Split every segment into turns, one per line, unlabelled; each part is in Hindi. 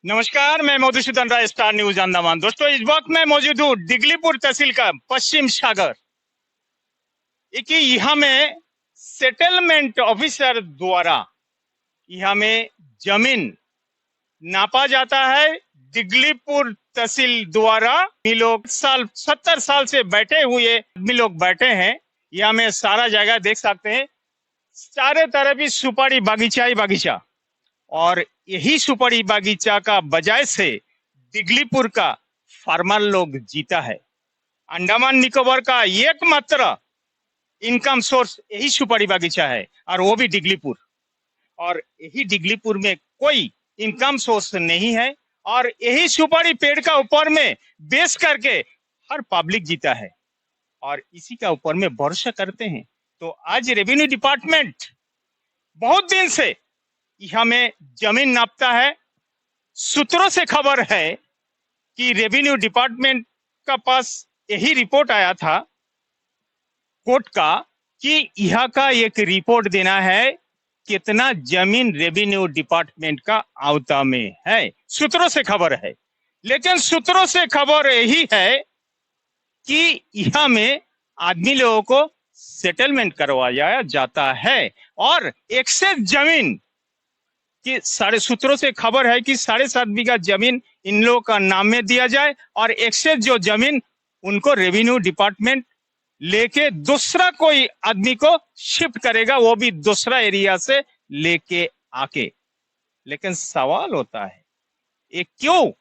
नमस्कार, मैं मधुसूदन राय, स्टार न्यूज अंडमान। दोस्तों, इस वक्त मैं मौजूद हूँ दिगलीपुर तहसील का पश्चिम सागर। कि यहाँ में सेटलमेंट ऑफिसर द्वारा यहाँ में जमीन नापा जाता है। दिगलीपुर तहसील द्वारा ये लोग 70 साल से बैठे हुए आदमी लोग बैठे हैं। यहाँ में सारा जगह देख सकते हैं, चारों तरफ ही सुपारी बागीचा ही बागीचा, और यही सुपारी बागीचा का वजह से दिगलीपुर का फार्मर लोग जीता है। अंडमान निकोबार का एकमात्र इनकम सोर्स यही सुपारी बागीचा है, और वो भी दिगलीपुर। और यही दिगलीपुर में कोई इनकम सोर्स नहीं है, और यही सुपारी पेड़ का ऊपर में बेच करके हर पब्लिक जीता है, और इसी का ऊपर में भरोसा करते हैं। तो आज रेवेन्यू डिपार्टमेंट बहुत दिन से यहाँ में जमीन नापता है। सूत्रों से खबर है कि रेवेन्यू डिपार्टमेंट का पास यही रिपोर्ट आया था कोर्ट का कि यहाँ का एक रिपोर्ट देना है कितना जमीन रेवेन्यू डिपार्टमेंट का आवता में है। सूत्रों से खबर है, लेकिन सूत्रों से खबर यही है कि यहाँ में आदमी लोगों को सेटलमेंट करवाया जाता है, और एक्सेस जमीन कि सूत्रों से खबर है कि 7.5 बीघा जमीन इन लोगों का नाम में दिया जाए, और एक्सेस जो जमीन उनको रेवेन्यू डिपार्टमेंट लेके दूसरा कोई आदमी को शिफ्ट करेगा, वो भी दूसरा एरिया से लेके आके। लेकिन सवाल होता है ये क्यों?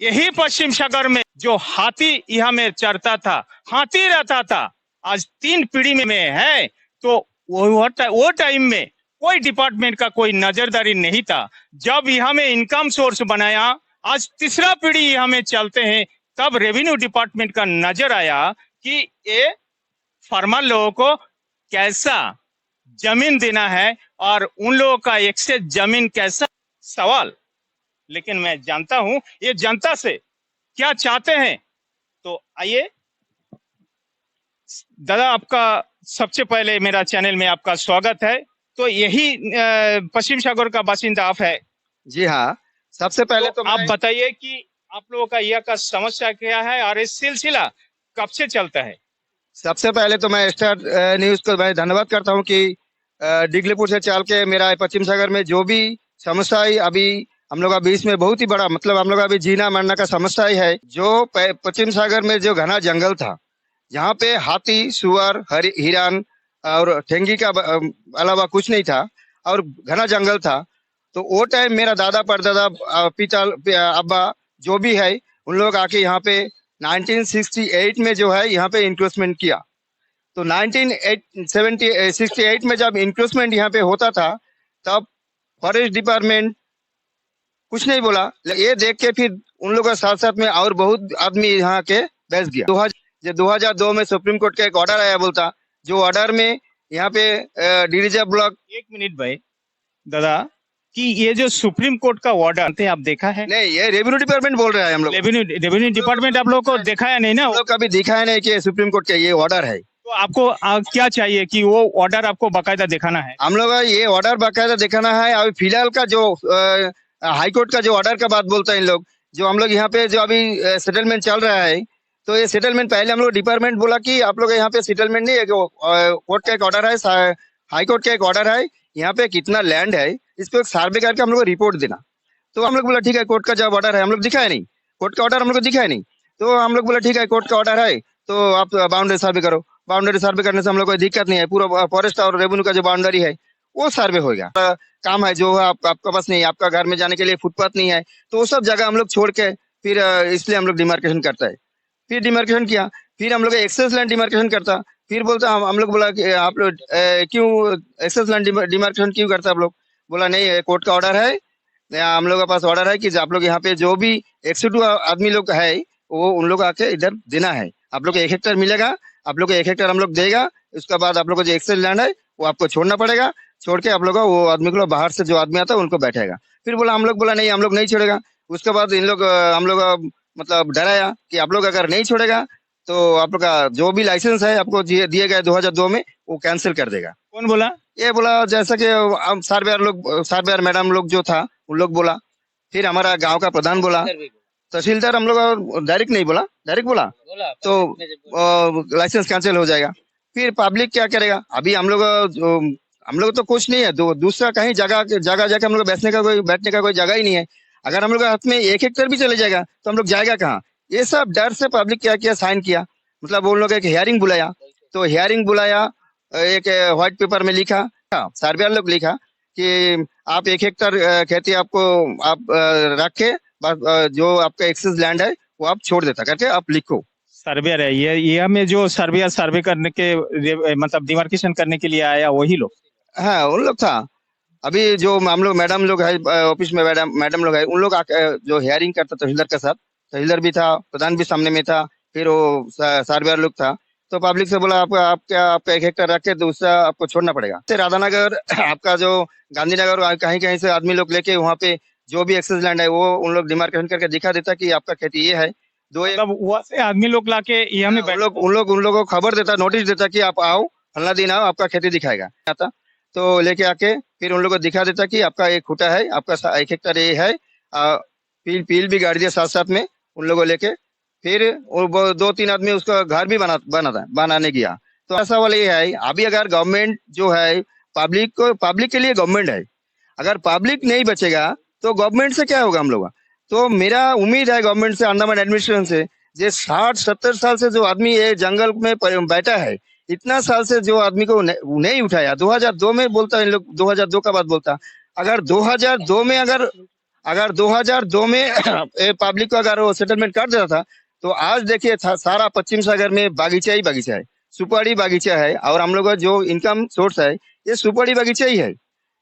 यही पश्चिम सागर में जो हाथी यहाँ में चरता था, हाथी रहता था, आज 3 पीढ़ी में है। तो वो टाइम में कोई डिपार्टमेंट का कोई नजरदारी नहीं था। जब यहाँ में इनकम सोर्स बनाया, आज तीसरा पीढ़ी यहाँ में चलते हैं, तब रेवेन्यू डिपार्टमेंट का नजर आया कि ये फार्मर लोगों को कैसा जमीन देना है, और उन लोगों का एक्सेस जमीन कैसा सवाल। लेकिन मैं जानता हूं ये जनता से क्या चाहते हैं। तो आइए दादा, आपका सबसे पहले मेरा चैनल में आपका स्वागत है। तो यही पश्चिम सागर का बासिंदा आप है?
जी हाँ, सबसे पहले तो
आप बताइए कि आप लोगों का यह का समस्या क्या है, और इस सिलसिला कब से चलता है?
सबसे पहले तो मैं स्टार न्यूज को मैं धन्यवाद करता हूँ कि दिगलीपुर से चल के मेरा पश्चिम सागर में जो भी समस्या है, अभी हम लोग अभी इसमें बहुत ही बड़ा मतलब हम लोग अभी जीना मरना का समस्या ही है। जो पश्चिम सागर में जो घना जंगल था, जहाँ पे हाथी, सुअर, हिरन और ठेंगी का अलावा कुछ नहीं था, और घना जंगल था। तो वो टाइम मेरा दादा परदादा पिता अब्बा जो भी है, उन लोग आके यहाँ पे 1968 में जो है यहाँ पे इंक्रोचमेंट किया। तो 1968 में जब इंक्रोचमेंट यहाँ पे होता था, तब फॉरेस्ट डिपार्टमेंट कुछ नहीं बोला। ये देख के फिर उन लोगों के साथ साथ में और बहुत आदमी यहाँ के बैठ गया। 2002 में सुप्रीम कोर्ट का एक ऑर्डर आया, बोलता जो ऑर्डर में यहाँ पे डिविजन ब्लॉक।
एक मिनट भाई दादा, कि ये जो सुप्रीम कोर्ट का ऑर्डर थे, आप देखा है?
नहीं, ये रेवेन्यू डिपार्टमेंट बोल रहा है। हम लोग
रेवेन्यू डिपार्टमेंट आप लोग को देखा है नहीं ना?
लोग कभी दिखा है नहीं कि सुप्रीम कोर्ट का ये ऑर्डर है।
तो आपको क्या चाहिए कि वो ऑर्डर आपको बाकायदा दिखाना है?
हम लोग ये ऑर्डर बाकायदा दिखाना है। अभी फिलहाल का जो हाई कोर्ट का जो ऑर्डर का बात बोलता है इन लोग, जो हम लोग यहाँ पे जो अभी सेटलमेंट चल रहा है, तो ये सेटलमेंट पहले हम लोग डिपार्टमेंट बोला कि आप लोग यहाँ पे सेटलमेंट नहीं है, कोर्ट का एक ऑर्डर है, हाई कोर्ट का एक ऑर्डर है, यहाँ पे कितना लैंड है इसको एक सर्वे करके हम लोग रिपोर्ट देना। तो हम लोग बोला ठीक है, कोर्ट का जब ऑर्डर है, हम लोग दिखाया नहीं, कोर्ट का ऑर्डर हम लोग को दिखाया नहीं। तो हम लोग बोला ठीक है, कोर्ट का ऑर्डर है तो आप बाउंड्री सर्वे करो। बाउंड्री सर्वे करने से हम लोग कोई दिक्कत नहीं है, पूरा फॉरेस्ट और रेवेन्यू का जो बाउंड्री है वो सर्वे होगा। काम है जो आपका पास नहीं, आपका घर में जाने के लिए फुटपाथ नहीं है, तो वो सब जगह हम लोग छोड़ के फिर इसलिए हम लोग डिमार्केशन करता है। फिर डिमार्केशन किया, फिर हम लोग एक्सेस लैंड डिमार्केशन करता। फिर बोलता हम लोग बोला कि आप लोग क्यों एक्सेस लैंड डिमार्केशन क्यों करता? आप लोग बोला नहीं, कोर्ट का ऑर्डर है, हम लोग के पास ऑर्डर है कि आप लोग यहाँ पे जो भी 102 आदमी लोग है वो उन लोग आके इधर देना है। आप लोग को 1 हेक्टेयर मिलेगा, आप लोग को 1 हेक्टेयर हम लोग देगा। उसके बाद आप लोग को जो एक्सेस लैंड है वो आपको छोड़ना पड़ेगा, छोड़ के आप लोग वो आदमी को बाहर से जो आदमी आता है उनको बैठेगा। फिर बोला हम लोग बोला नहीं, हम लोग नहीं छोड़ेगा। उसके बाद इन लोग हम लोग मतलब डराया कि आप लोग अगर नहीं छोड़ेगा तो आप लोग का जो भी लाइसेंस है आपको दिए गए 2002 में वो कैंसिल कर देगा।
कौन बोला?
ये बोला जैसा कि सर्वेयर मैडम लोग जो था उन लोग बोला। फिर हमारा गांव का प्रधान बोला, तहसीलदार हम लोग डायरेक्ट नहीं बोला, डायरेक्ट बोला तो लाइसेंस कैंसिल हो जाएगा। फिर पब्लिक क्या करेगा? अभी हम लोग तो कुछ नहीं है, दूसरा कहीं जगह जगह जाके हम लोग बैठने का कोई जगह ही नहीं है। अगर हम लोग के हाथ में 1 हेक्टेयर भी चले जाएगा तो हम लोग जाएगा कहाँ? ये सब डर से पब्लिक क्या किया, साइन किया, मतलब उन लोग एक हियरिंग बुलाया। तो हियरिंग बुलाया, एक व्हाइट पेपर में लिखा, सर्वेयर लोग लिखा कि आप 1 हेक्टेयर खेती आपको आप रखे, जो आपका एक्सेस लैंड है वो आप छोड़ देता करके आप लिखो।
सर्वेयर है ये में जो सर्वेयर सर्वे करने के मतलब डिमार्केशन करने के लिए आया वही लोग?
हाँ, उन लोग था। अभी जो हम लोग मैडम लोग है ऑफिस में, मैडम लोग है, उन लोग जो हियरिंग करता तहसीलदार के साथ, तहसीलदार भी था, प्रधान भी सामने में था, फिर वो सर्वेयर लोग था। तो पब्लिक से बोला आपका 1 हेक्टेयर रख के दूसरा आपको छोड़ना पड़ेगा। राधानगर आपका जो गांधीनगर कहीं कहीं से आदमी लोग लेके वहाँ पे जो भी एक्सेस लैंड है वो उन लोग डिमार्केशन करके दिखा देता कि आपका खेती ये है।
मतलब वहाँ से आदमी लोग लाके यहाँ में
उन लोगों को खबर देता, नोटिस देता कि आप आओ, फलना दिन आओ, आपका खेती दिखाएगा। आता तो लेके आके फिर उन लोगों को दिखा देता कि आपका एक खूटा है, आपका 1 हेक्टेयर ये है। पील भी गाड़ दिया साथ साथ में उन लोगों लेके। फिर वो 2-3 आदमी उसका घर भी बनाने गया। तो ऐसा वाला ये है, अभी अगर गवर्नमेंट जो है पब्लिक के लिए गवर्नमेंट है, अगर पब्लिक नहीं बचेगा तो गवर्नमेंट से क्या होगा हम लोग? तो मेरा उम्मीद है गवर्नमेंट से, अंडमान एडमिनिस्ट्रेशन से, जे 60-70 साल से जो आदमी ये जंगल में बैठा है, इतना साल से जो आदमी को नहीं उठाया, 2002 में बोलता है इन लोग, 2002 का बात बोलता। अगर 2002 में अगर 2002 में पब्लिक को अगर वो सेटलमेंट कर देता था तो आज देखिए सारा पश्चिम सागर में बागीचा ही बागीचा है, सुपारी बागीचा है। और हम लोग का जो इनकम सोर्स है ये सुपारी बागीचा ही है।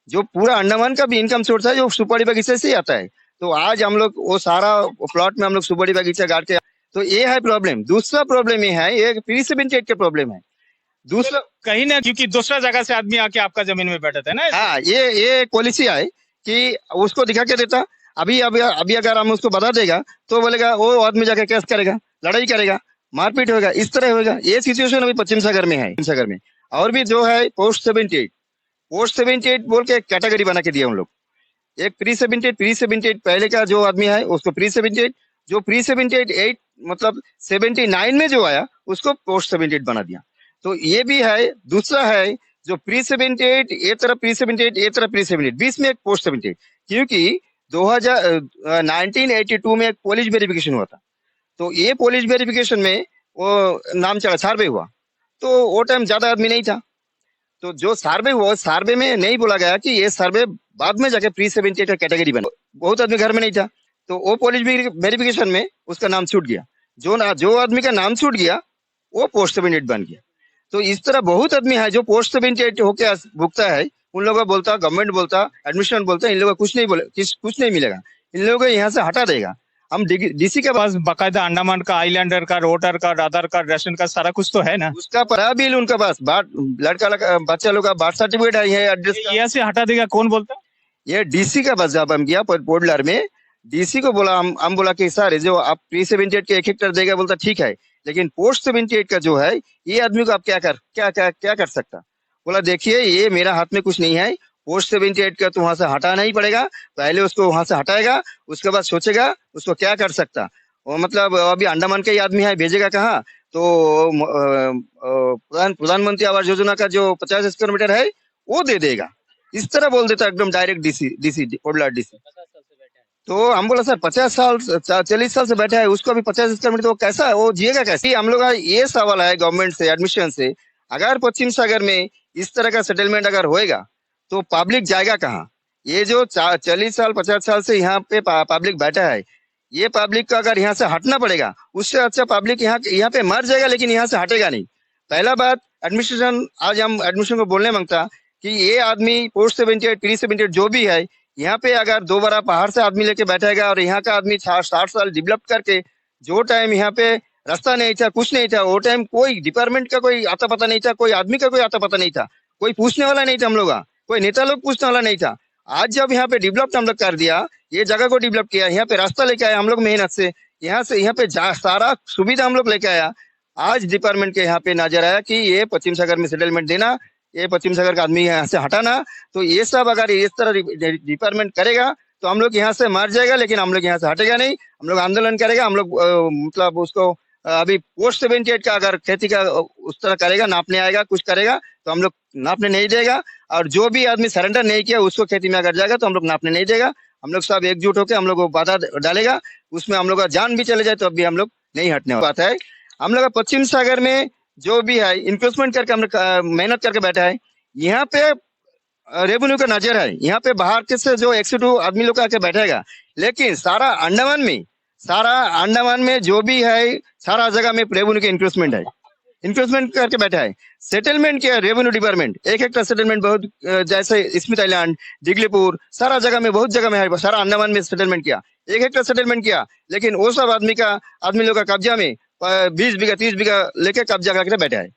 जो पूरा अंडमान का भी इनकम सोर्स है जो सुपारी बगीचे से ही आता है। तो आज हम लोग वो सारा प्लॉट में हम लोग सुपारी बगीचा गाड़ के, तो ये है प्रॉब्लम। दूसरा प्रॉब्लम ये है, ये प्री 78 का प्रॉब्लम है। दूसरा
कहीं ना, क्योंकि दूसरा जगह से आदमी आके आपका जमीन में बैठा था ना।
हाँ, ये पॉलिसी है कि उसको दिखा के देता। अभी अगर हम उसको बता देगा तो बोलेगा वो आदमी जाके केस करेगा, लड़ाई करेगा, मारपीट होगा, इस तरह होगा। ये सिचुएशन अभी पश्चिम सागर में है। सागर में और भी जो है पोस्ट 78 बोल के एक कैटेगरी बना के दिया उन लोग। एक प्री 78 पहले का जो आदमी है उसको प्री 78, जो प्री 78 मतलब 79 में जो आया उसको पोस्ट 78 बना दिया। तो ये भी है। दूसरा है जो प्री 78, ये तरफ प्री 78, ये तरफ प्री 78, बीच में एक पोस्ट 78, क्योंकि 1982 में एक पुलिस वेरिफिकेशन हुआ था। तो ये पुलिस वेरिफिकेशन में वो नाम चढ़ा, सर्वे हुआ, तो वो टाइम ज्यादा आदमी नहीं था। तो जो सर्वे हुआ, सर्वे में नहीं बोला गया कि ये सर्वे बाद में जाके प्री 78 का कैटेगरी बना। बहुत आदमी घर में नहीं था, तो वो पुलिस वेरिफिकेशन में उसका नाम छूट गया। जो आदमी का नाम छूट गया वो पोस्ट 78 बन गया। तो इस तरह बहुत आदमी है जो पोस्ट 78 होके भुगता है। उन लोगों को बोलता, गवर्नमेंट बोलता, एडमिनिस्ट्रेशन बोलता, इन लोगों को कुछ नहीं मिलेगा, इन लोगों को यहाँ से हटा देगा। हम डीसी के पास
बाकायदा अंडमान का, आइलैंडर का, वोटर का, आधार कार्ड, राशन का सारा कुछ तो है ना।
उसका पड़ा बिल उनका पास, लड़का बच्चा लोग का बर्थ सर्टिफिकेट है, एड्रेस
यहाँ से हटा देगा कौन बोलता?
ये डीसी का बस जब हम गया पोडलर में, डीसी को बोला, हम बोला कि सर जो आप प्री 78 के 1 हेक्टेयर देगा, बोलता ठीक है, लेकिन पोस्ट 78 का जो है ये आदमी को आप क्या कर सकता? बोला देखिए ये मेरा हाथ में कुछ नहीं है, पोस्ट 78 का तो वहां से हटाना ही पड़ेगा। पहले उसको वहां से हटाएगा, उसके बाद सोचेगा उसको क्या कर सकता। वो मतलब अभी अंडमान का ही आदमी है, भेजेगा कहाँ? तो प्रधानमंत्री आवास योजना का जो 50 स्क्वायर मीटर है वो दे देगा, इस तरह बोल देता एकदम डायरेक्ट डीसी पोडलर डीसी। तो हम बोला सर 40 साल से बैठा है, उसको अभी 50 स्क्वायर मीटर, तो कैसा है, वो जिएगा कैसे? हम लोग का ये सवाल है गवर्नमेंट से, एडमिनिस्ट्रेशन से, अगर पश्चिम सागर में इस तरह का सेटलमेंट अगर होएगा तो पब्लिक जाएगा कहाँ? ये जो 40 साल 50 साल से यहाँ पे पब्लिक बैठा है, ये पब्लिक को अगर यहाँ से हटना पड़ेगा, उससे अच्छा पब्लिक यहाँ पे मर जाएगा, लेकिन यहाँ से हटेगा नहीं। पहला बात एडमिनिस्ट्रेशन, आज हम एडमिनिस्ट्रेशन को बोलने मांगता कि ये आदमी पोस्ट 78 प्री 78 जो भी है, यहाँ पे अगर दोबारा बाहर से आदमी लेके बैठेगा और यहाँ का आदमी 60 साल डेवलप करके, जो टाइम यहाँ पे रास्ता नहीं था, कुछ नहीं था, वो टाइम कोई डिपार्टमेंट का कोई आता पता नहीं था, कोई आदमी का कोई आता पता नहीं था, कोई पूछने वाला नहीं था हम लोग का, कोई नेता लोग पूछने वाला नहीं था। आज जब यहाँ पे डेवलप हम लोग कर दिया, ये जगह को डेवलप किया, यहाँ पे रास्ता लेके आया हम लोग मेहनत से, यहाँ पे सारा सुविधा हम लोग लेके आया। आज डिपार्टमेंट के यहाँ पे नजर आया कि ये पश्चिम सागर में सेटलमेंट देना, ये पश्चिम सागर का आदमी यहाँ से हटाना। तो ये सब अगर इस तरह डिपार्टमेंट करेगा तो हम लोग यहाँ से मर जाएगा, लेकिन हम लोग यहाँ से हटेगा नहीं। हम लोग आंदोलन करेगा। हम लोग मतलब उसको अभी पोस्ट 78 का अगर खेती का उस तरह करेगा, नापने आएगा, कुछ करेगा, तो हम लोग नापने नहीं देगा। और जो भी आदमी सरेंडर नहीं किया उसको खेती में अगर जाएगा तो हम लोग नापने नहीं देगा। हम लोग सब एकजुट होकर हम लोग को बाधा डालेगा। उसमें हम लोग का जान भी चले जाए तो अभी हम लोग नहीं हटने वाला बात है। हम लोग का पश्चिम सागर में जो भी है इंक्रोचमेंट करके हम लोग मेहनत करके बैठा है। यहाँ पे रेवेन्यू का नजर है, यहाँ पे बाहर के से जो 102 आदमी लोग आके बैठेगा, लेकिन सारा अंडमान में जो भी है सारा जगह में रेवेन्यू का इंक्रोचमेंट है, इंक्रोचमेंट करके बैठा है। सेटलमेंट किया रेवेन्यू डिपार्टमेंट, एक एक सेटलमेंट बहुत जैसे स्मिथ आइलैंड, दिगलीपुर, सारा जगह में बहुत जगह में है, सारा अंडमान में सेटलमेंट किया, एक एक सेटलमेंट किया, लेकिन वो सब आदमी लोग का कब्जा में 20 बीघा 30 बीघा लेके कब्जा करके बैठा है।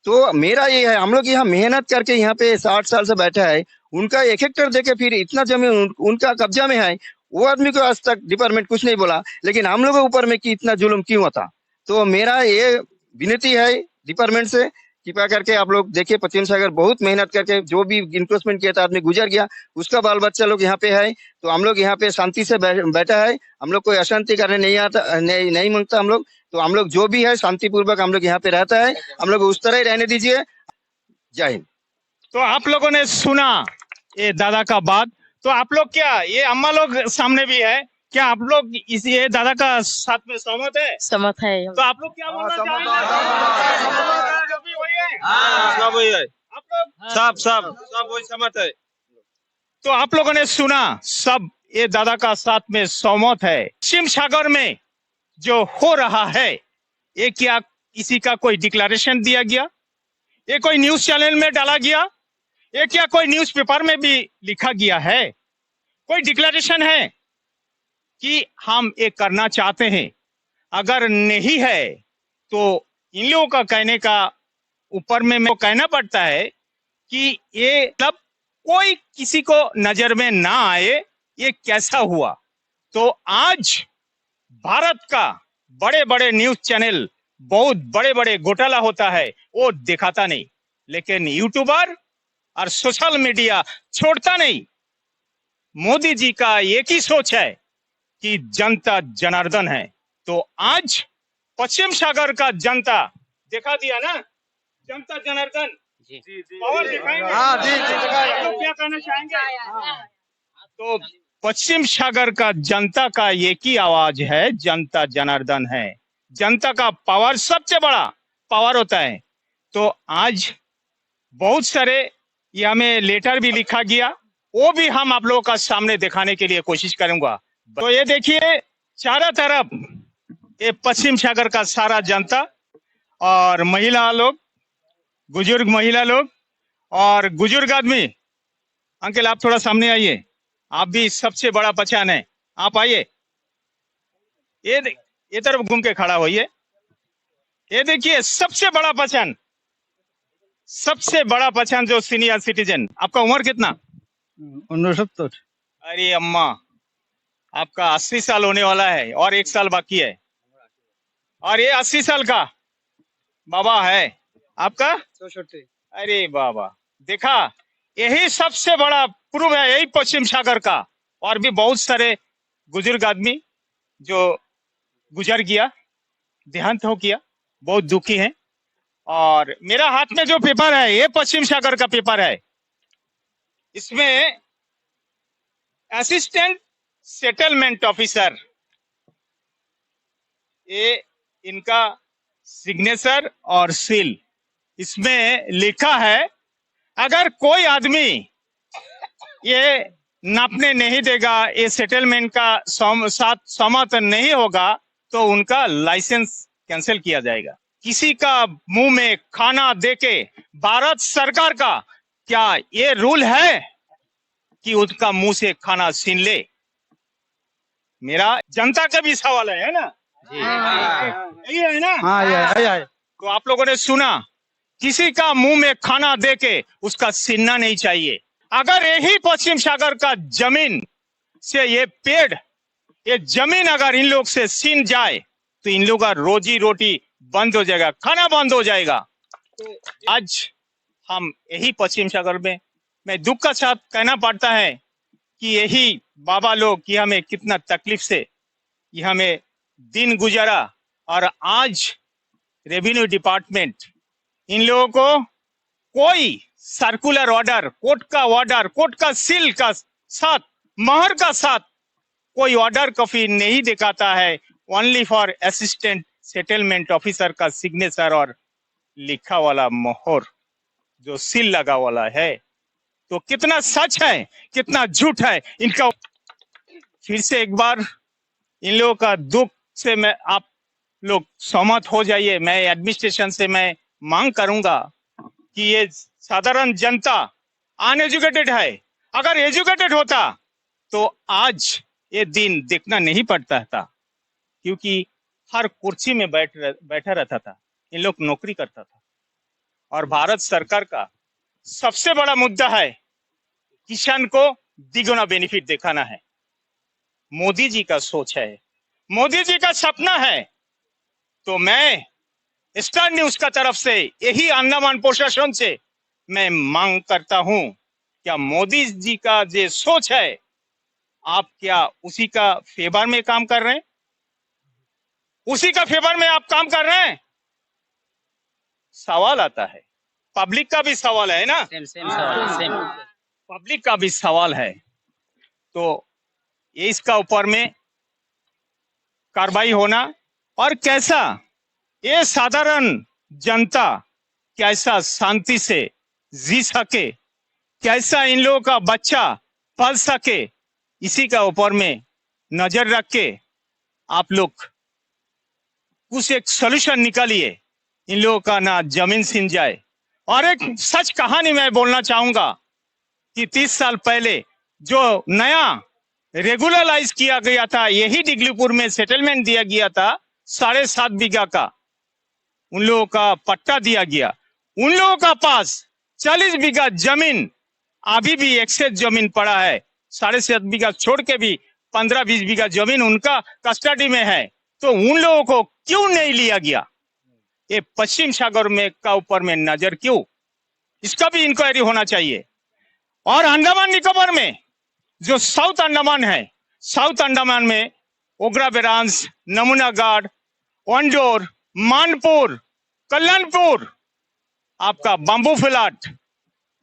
तो मेरा ये है, हम लोग यहाँ मेहनत करके यहाँ पे 60 साल से बैठा है, उनका 1 हेक्टेयर देके फिर इतना जमीन उनका कब्जा में है, वो आदमी को आज तक डिपार्टमेंट कुछ नहीं बोला, लेकिन हम लोगों के ऊपर में कि इतना जुल्म क्यों होता। तो मेरा ये विनती है डिपार्टमेंट से, कृपया करके आप लोग देखिए, पश्चिम सागर बहुत मेहनत करके जो भी इंक्रोचमेंट किया था आदमी गुजर गया, उसका बाल बच्चा लोग यहाँ पे है। तो हम लोग यहाँ पे शांति से बैठा है, हम लोग कोई अशांति करने नहीं आता, नहीं मांगता हम लोग। तो हम लोग जो भी है शांतिपूर्वक हम लोग यहाँ पे रहता है, हम लोग उस तरह ही रहने दीजिए। जय हिंद।
तो आप लोगों ने सुना ये दादा का बात। तो आप लोग क्या, ये अम्मा लोग सामने भी है, क्या आप लोग इस ये दादा का साथ में सहमत है?
सहमत है।
तो आप लोग क्या बोलना चाहेंगे? जो भी वही है,
सब वही है,
आप लोग
सब वही सहमत है।
तो आप लोगों ने सुना, सब ये दादा का साथ में सहमत है। पश्चिम सागर में जो हो रहा है, ये क्या किसी का कोई डिक्लेरेशन दिया गया, ये कोई न्यूज चैनल में डाला गया, ये क्या कोई न्यूज पेपर में भी लिखा गया है? कोई डिक्लेरेशन है कि हम ये करना चाहते हैं? अगर नहीं है तो इन लोगों का कहने का ऊपर में मेरे को कहना पड़ता है कि ये मतलब कोई किसी को नजर में ना आए, ये कैसा हुआ। तो आज भारत का बड़े बड़े न्यूज चैनल बहुत बड़े बड़े घोटाला होता है वो दिखाता नहीं, लेकिन यूट्यूबर और सोशल मीडिया छोड़ता नहीं। मोदी जी का एक ही सोच है कि जनता जनार्दन है। तो आज पश्चिम सागर का जनता दिखा दिया ना, जनता जनार्दन पावर दिखाएंगे।
हाँ, जी,
आप लोग क्या कहना चाहेंगे? तो पश्चिम सागर का जनता का एक ही आवाज है, जनता जनार्दन है। जनता का पावर सबसे बड़ा पावर होता है। तो आज बहुत सारे ये हमें लेटर भी लिखा गया, वो भी हम आप लोगों का सामने दिखाने के लिए कोशिश करूंगा। तो ये देखिए, चारों तरफ ये पश्चिम सागर का सारा जनता और महिला लोग, बुजुर्ग महिला लोग और बुजुर्ग आदमी। अंकल आप थोड़ा सामने आइए, आप भी सबसे बड़ा पहचान है, आप आइए, ये तरफ घूम के खड़ा होइए। ये देखिए सबसे बड़ा पहचान, सबसे बड़ा पहचान जो सीनियर सिटीजन। आपका उम्र कितना?
69।
अरे अम्मा, आपका 80 साल होने वाला है और 1 साल बाकी है। और ये 80 साल का बाबा है आपका। अरे बाबा, देखा, यही सबसे बड़ा प्रूव है, यही पश्चिम सागर का। और भी बहुत सारे बुजुर्ग आदमी जो गुजर गया, देहांत हो गया, बहुत दुखी हैं। और मेरा हाथ में जो पेपर है ये पश्चिम सागर का पेपर है। इसमें असिस्टेंट सेटलमेंट ऑफिसर, ये इनका सिग्नेचर और सील इसमें लिखा है, अगर कोई आदमी ये नापने नहीं देगा, ये सेटलमेंट का साथ सहमत नहीं होगा, तो उनका लाइसेंस कैंसिल किया जाएगा। किसी का मुंह में खाना देके भारत सरकार का क्या ये रूल है कि उसका मुंह से खाना छीन ले? मेरा जनता का भी सवाल है ना? यही है ना?
हाँ, ये
तो आप लोगों ने सुना, किसी का मुंह में खाना देके उसका छीनना नहीं चाहिए। अगर यही पश्चिम सागर का जमीन से ये पेड़, ये जमीन अगर इन लोग से छीन जाए तो इन लोग का रोजी रोटी बंद हो जाएगा, खाना बंद हो जाएगा। तो आज हम यही पश्चिम सागर में, मैं दुख का साथ कहना पड़ता है कि यही बाबा लोग कि हमें कितना तकलीफ से ये हमें दिन गुजारा, और आज रेवेन्यू डिपार्टमेंट इन लोगों को कोई सर्कुलर ऑर्डर, कोर्ट का सील का साथ, मोहर का साथ कोई ऑर्डर कॉपी नहीं दिखाता है। Only for assistant settlement officer का सिग्नेचर और लिखा वाला मोहर जो सील लगा वाला है। तो कितना सच है, कितना झूठ है इनका। फिर से एक बार इन लोगों का दुख से मैं आप लोग सहमत हो जाइए। मैं एडमिनिस्ट्रेशन से मैं मांग करूंगा कि ये साधारण जनता अनएजुकेटेड है, अगर एजुकेटेड होता तो आज ये दिन देखना नहीं पड़ता था, क्योंकि हर कुर्सी में बैठा रहता था, इन लोग नौकरी करता था। और भारत सरकार का सबसे बड़ा मुद्दा है किसान को दिगुना बेनिफिट दिखाना है। मोदी जी का सोच है, मोदी जी का सपना है। तो मैं स्टार न्यूज का तरफ से यही अंडमान प्रशासन से मैं मांग करता हूं, क्या मोदी जी का जो सोच है आप क्या उसी का फेवर में काम कर रहे हैं? उसी का फेवर में आप काम कर रहे हैं? सवाल आता है, पब्लिक का भी सवाल है ना, पब्लिक का भी सवाल है। तो ये इसका ऊपर में कार्रवाई होना, और कैसा ये साधारण जनता कैसा शांति से जी सके, कैसा इन लोगों का बच्चा पल सके, इसी का ऊपर में नजर रख के आप लोग कुछ एक सॉल्यूशन निकालिए, इन लोगों का ना जमीन छिन जाए। और एक सच कहानी मैं बोलना चाहूंगा कि 30 साल पहले जो नया रेगुलराइज किया गया था, यही डिगलीपुर में सेटलमेंट दिया गया था 7.5 बीघा का, उन लोगों का पट्टा दिया गया। उन लोगों का पास 40 बीघा जमीन अभी भी एक्सेस जमीन पड़ा है, 7.5 बीघा छोड़ के भी 15-20 बीघा जमीन उनका कस्टडी में है। तो उन लोगों को क्यों नहीं लिया गया? ये पश्चिम सागर में का ऊपर में नजर क्यों? इसका भी इंक्वायरी होना चाहिए। और अंडमान निकोबार में जो साउथ अंडमान है, साउथ अंडमान में ओग्रा बेरांस, नमूना गार्ड, वंडोर, मानपुर, कल्याणपुर, आपका बंबू फ्लैट,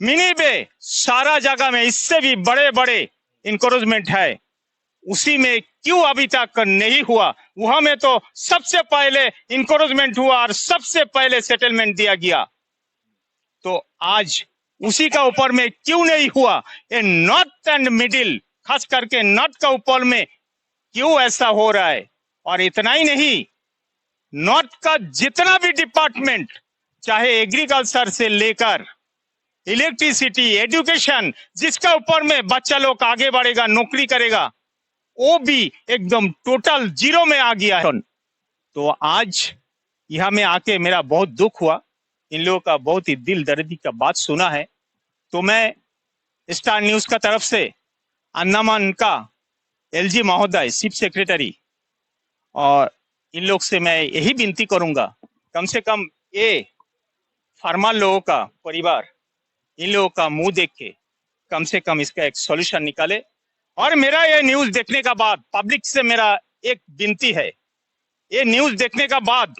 मिनी बे, सारा जगह में इससे भी बड़े बड़े इंक्रोचमेंट है। उसी में क्यों अभी तक नहीं हुआ? वहां में तो सबसे पहले इंक्रोचमेंट हुआ और सबसे पहले सेटलमेंट दिया गया। तो आज उसी का ऊपर में क्यों नहीं हुआ? ये नॉर्थ एंड मिडिल, खास करके नॉर्थ का ऊपर में क्यों ऐसा हो रहा है? और इतना ही नहीं, नॉर्थ का जितना भी डिपार्टमेंट, चाहे एग्रीकल्चर से लेकर इलेक्ट्रिसिटी, एजुकेशन, जिसका ऊपर में बच्चा लोग आगे बढ़ेगा, नौकरी करेगा, वो भी एकदम टोटल जीरो में आ गया है। तो आज यहाँ में आके मेरा बहुत दुख हुआ, इन लोगों का बहुत ही दिल दर्दी का बात सुना है। तो मैं स्टार न्यूज का तरफ से अंडमान का एलजी महोदय, चीफ सेक्रेटरी, और इन लोग से मैं यही विनती करूंगा, कम से कम ये फार्मर लोगों का परिवार इन लोगों का मुंह देख के कम से कम इसका एक सॉल्यूशन निकाले। और मेरा ये न्यूज देखने का बाद पब्लिक से मेरा एक विनती है, ये न्यूज देखने का बाद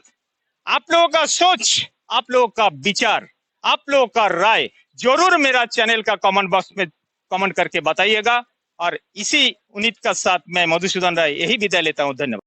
आप लोगों का सोच, आप लोगों का विचार, आप लोगों का राय जरूर मेरा चैनल का कमेंट बॉक्स में कमेंट करके बताइएगा। और इसी उम्मीद का साथ मैं मधुसूदन राय यही विदाई लेता हूँ। धन्यवाद।